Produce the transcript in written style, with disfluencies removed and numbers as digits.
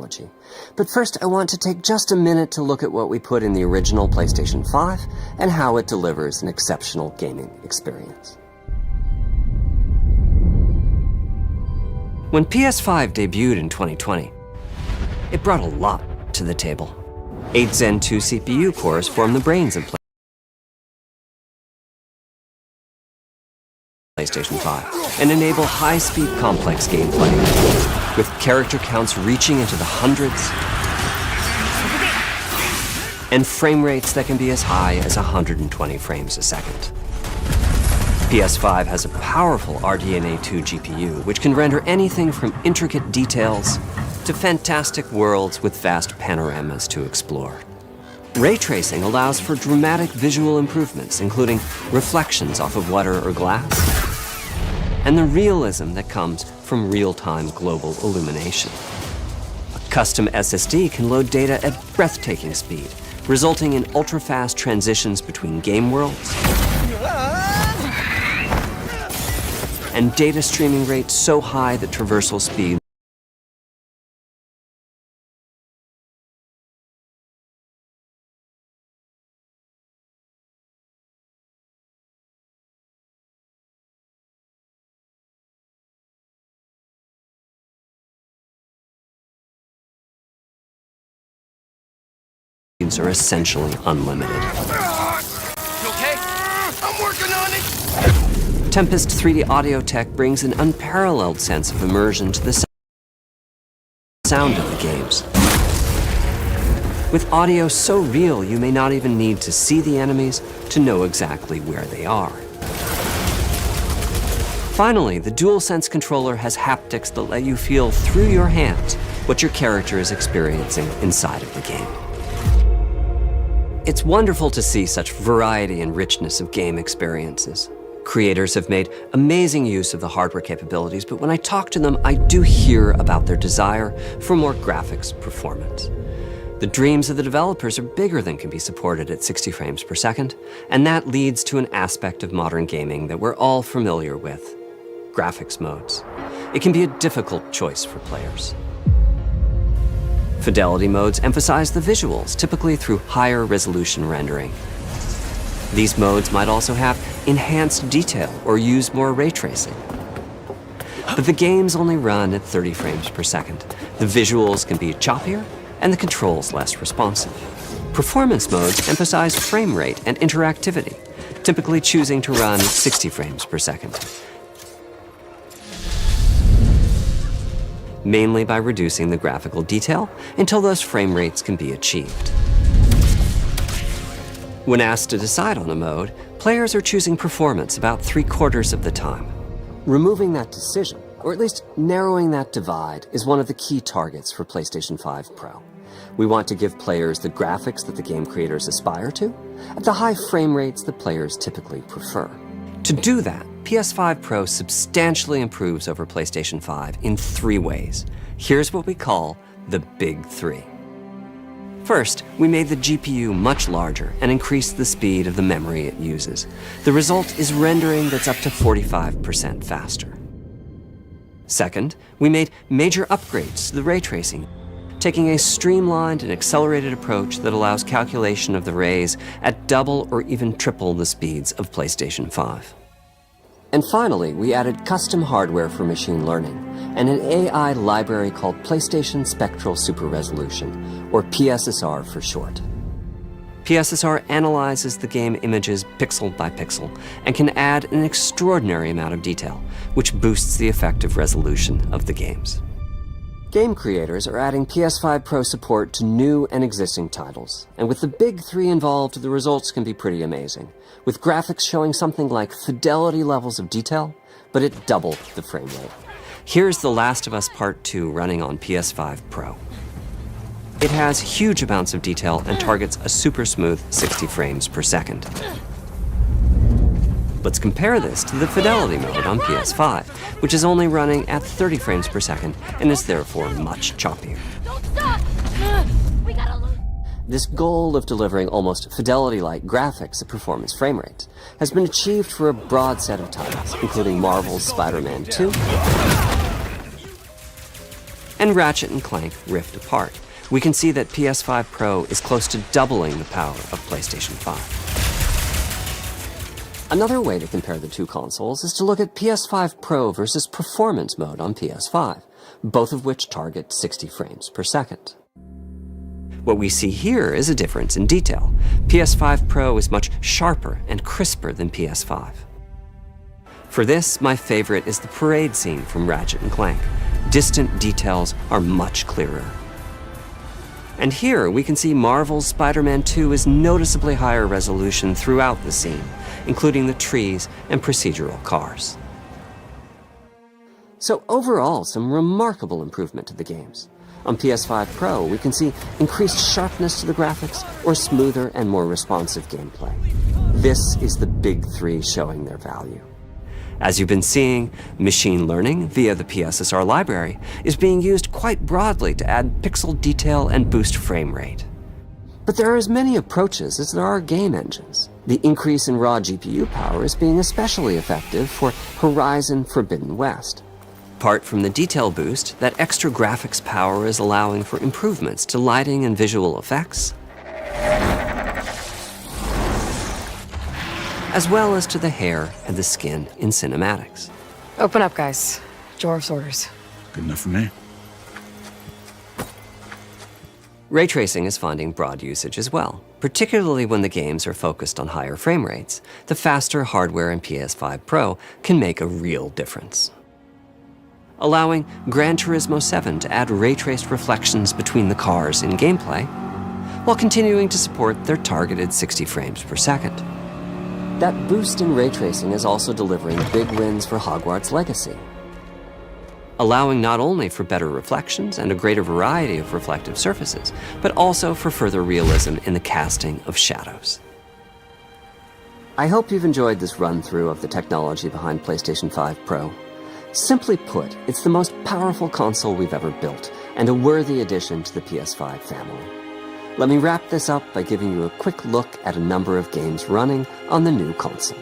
technology. But first, I want to take just a minute to look at what we put in the original PlayStation 5 and how it delivers an exceptional gaming experience. When PS5 debuted in 2020, it brought a lot to the table. 8 Zen 2 CPU cores form the brains of PlayStation 5 and enable high-speed complex gameplay, with character counts reaching into the hundreds and frame rates that can be as high as 120 frames a second. PS5 has a powerful RDNA 2 GPU, which can render anything from intricate details to fantastic worlds with vast panoramas to explore. Ray tracing allows for dramatic visual improvements, including reflections off of water or glass, and the realism that comes from real-time global illumination. A custom SSD can load data at breathtaking speed, resulting in ultra-fast transitions between game worlds and data streaming rates so high that traversal speed are essentially unlimited. You okay? I'm working on it! Tempest 3D audio tech brings an unparalleled sense of immersion to the sound of the games. With audio so real, you may not even need to see the enemies to know exactly where they are. Finally, the DualSense controller has haptics that let you feel through your hands what your character is experiencing inside of the game. It's wonderful to see such variety and richness of game experiences. Creators have made amazing use of the hardware capabilities, but when I talk to them, I do hear about their desire for more graphics performance. The dreams of the developers are bigger than can be supported at 60 frames per second, and that leads to an aspect of modern gaming that we're all familiar with: graphics modes. It can be a difficult choice for players. Fidelity modes emphasize the visuals, typically through higher resolution rendering. These modes might also have enhanced detail or use more ray tracing. But the games only run at 30 frames per second. The visuals can be choppier and the controls less responsive. Performance modes emphasize frame rate and interactivity, typically choosing to run at 60 frames per second, mainly by reducing the graphical detail until those frame rates can be achieved. When asked to decide on a mode, players are choosing performance about 3/4 of the time. Removing that decision, or at least narrowing that divide, is one of the key targets for PlayStation 5 Pro. We want to give players the graphics that the game creators aspire to, at the high frame rates that players typically prefer. To do that, PS5 Pro substantially improves over PlayStation 5 in 3 ways. Here's what we call the Big 3. First, we made the GPU much larger and increased the speed of the memory it uses. The result is rendering that's up to 45% faster. Second, we made major upgrades to the ray tracing, taking a streamlined and accelerated approach that allows calculation of the rays at double or even triple the speeds of PlayStation 5. And finally, we added custom hardware for machine learning and an AI library called PlayStation Spectral Super Resolution, or PSSR for short. PSSR analyzes the game images pixel by pixel and can add an extraordinary amount of detail, which boosts the effective resolution of the games. Game creators are adding PS5 Pro support to new and existing titles, and with the Big 3 involved, the results can be pretty amazing, with graphics showing something like fidelity levels of detail, but at double the frame rate. Here's The Last of Us Part 2 running on PS5 Pro. It has huge amounts of detail and targets a super smooth 60 frames per second. Let's compare this to the fidelity mode on PS5, which is only running at 30 frames per second and is therefore much choppier. Don't stop! We gotta lose. This goal of delivering almost fidelity-like graphics at performance frame rates has been achieved for a broad set of titles, including Marvel's Spider-Man 2, and Ratchet & Clank Rift Apart, we can see that PS5 Pro is close to doubling the power of PlayStation 5. Another way to compare the two consoles is to look at PS5 Pro versus Performance mode on PS5, both of which target 60 frames per second. What we see here is a difference in detail. PS5 Pro is much sharper and crisper than PS5. For this, my favorite is the parade scene from Ratchet & Clank. Distant details are much clearer. And here we can see Marvel's Spider-Man 2 is noticeably higher resolution throughout the scene, including the trees and procedural cars. So overall, some remarkable improvement to the games. On PS5 Pro, we can see increased sharpness to the graphics or smoother and more responsive gameplay. This is the big three showing their value. As you've been seeing, machine learning via the PSSR library is being used quite broadly to add pixel detail and boost frame rate. But there are as many approaches as there are game engines. The increase in raw GPU power is being especially effective for Horizon Forbidden West. Apart from the detail boost, that extra graphics power is allowing for improvements to lighting and visual effects, as well as to the hair and the skin in cinematics. Open up, guys. Jorv's orders. Good enough for me. Ray tracing is finding broad usage as well, particularly when the games are focused on higher frame rates. The faster hardware in PS5 Pro can make a real difference. Allowing Gran Turismo 7 to add ray-traced reflections between the cars in gameplay, while continuing to support their targeted 60 frames per second. That boost in ray tracing is also delivering big wins for Hogwarts Legacy, allowing not only for better reflections and a greater variety of reflective surfaces, but also for further realism in the casting of shadows. I hope you've enjoyed this run-through of the technology behind PlayStation 5 Pro. Simply put, it's the most powerful console we've ever built, and a worthy addition to the PS5 family. Let me wrap this up by giving you a quick look at a number of games running on the new console.